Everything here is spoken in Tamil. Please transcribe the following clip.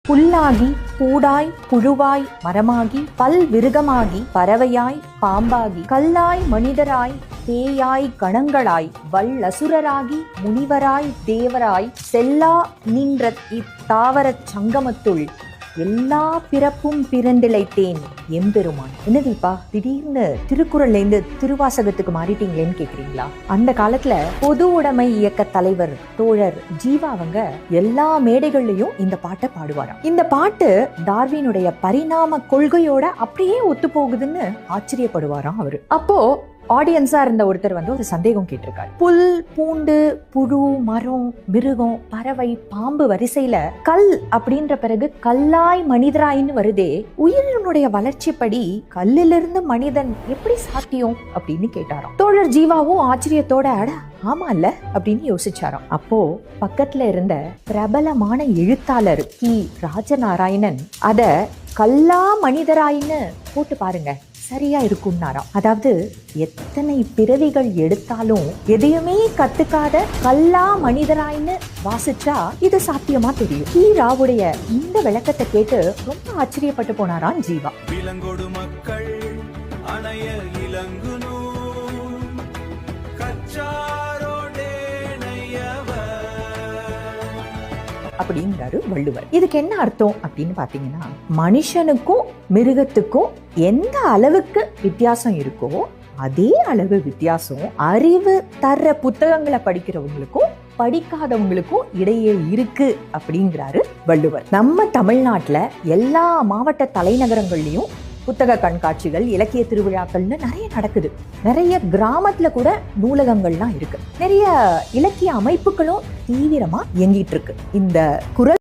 புல்லாகி பூடாய் புழுவாய் மரமாகி பல் விருகமாகி பறவையாய் பாம்பாகி கல்லாய் மனிதராய் பேயாய் கணங்களாய் வல்லசுரராகி முனிவராய் தேவராய் செல்லா நின்ற இத்தாவரச் சங்கமத்துள் எல்லா பிறப்பும் பிறந்திழைத்தேன் எம்பெருமான். என்னதுப்பா திடீர்னு திருக்குறள்ல இருந்து திருவாசகத்துக்கு மாறிட்டீங்களேன்னு கேக்குறீங்களா? அந்த காலத்துல பொது உடைமை இயக்க தலைவர் தோழர் ஜீவா அவங்க எல்லா மேடைகள்லயும் இந்த பாட்டை பாடுவாராம். இந்த பாட்டு டார்வினுடைய பரிணாம கொள்கையோட அப்படியே ஒத்து போகுதுன்னு ஆச்சரியப்படுவாராம் அவரு. அப்போ ஆடியன்ஸா இருந்த ஒருத்தர் ஒரு சந்தேகம் கேட்டிருக்காரு. புல் பூண்டு புழு மரம் மிருகம் பறவை பாம்பு வரிசையில கல் அப்படின்ற பிறகு கல்லாய் மனிதராயின்னு வருதே, உயிரினுடைய வளர்ச்சிப்படி கல்லிலிருந்து மனிதன் எப்படி சாத்தியம் அப்படின்னு கேட்டாராம். தோழர் ஜீவாவும் ஆச்சரியத்தோட அட ஆமா இல்ல அப்படின்னு யோசிச்சாராம். அப்போ பக்கத்துல இருந்த பிரபலமான எழுத்தாளர் கி ராஜநாராயணன் அத கல்லா மனிதராயின்னு போட்டு பாருங்க சரியா இருக்கும்னாராம். அதாவது எத்தனை பிறவிகள் எடுத்தாலும் எதையுமே கத்துக்காத கல்லா மனிதராயின்னு வாசிச்சா இது சாத்தியமா தெரியும். ஹீராவுடைய இந்த விளக்கத்தை கேட்டு ரொம்ப ஆச்சரியப்பட்டு போனாராம் ஜீவா. விலங்கொடு மக்கள் அணைய இலங்குனோ அப்படிங்கிறாரு வள்ளுவர். இதுக்கு என்ன அர்த்தம் அப்படின்னு பாத்தீங்கன்னா, மனுஷனுக்கும் மிருகத்துக்கும் எந்த அளவுக்கு வித்தியாசம் இருக்கோ அதே அளவு வித்தியாசம் அறிவு தர்ற புத்தகங்களை படிக்கிறவங்களுக்கும் படிக்காதவங்களுக்கும் இடையே இருக்கு அப்படிங்கிறாரு வள்ளுவர். நம்ம தமிழ்நாட்டுல எல்லா மாவட்ட தலைநகரங்கள்லயும் புத்தக கண்காட்சிகள் இலக்கிய திருவிழாக்கள்னு நிறைய நடக்குது. நிறைய கிராமத்துல கூட நூலகங்கள்லாம் இருக்கு. நிறைய இலக்கிய அமைப்புகளும் தீவிரமா இயங்கிட்டு இருக்கு. இந்த குரல்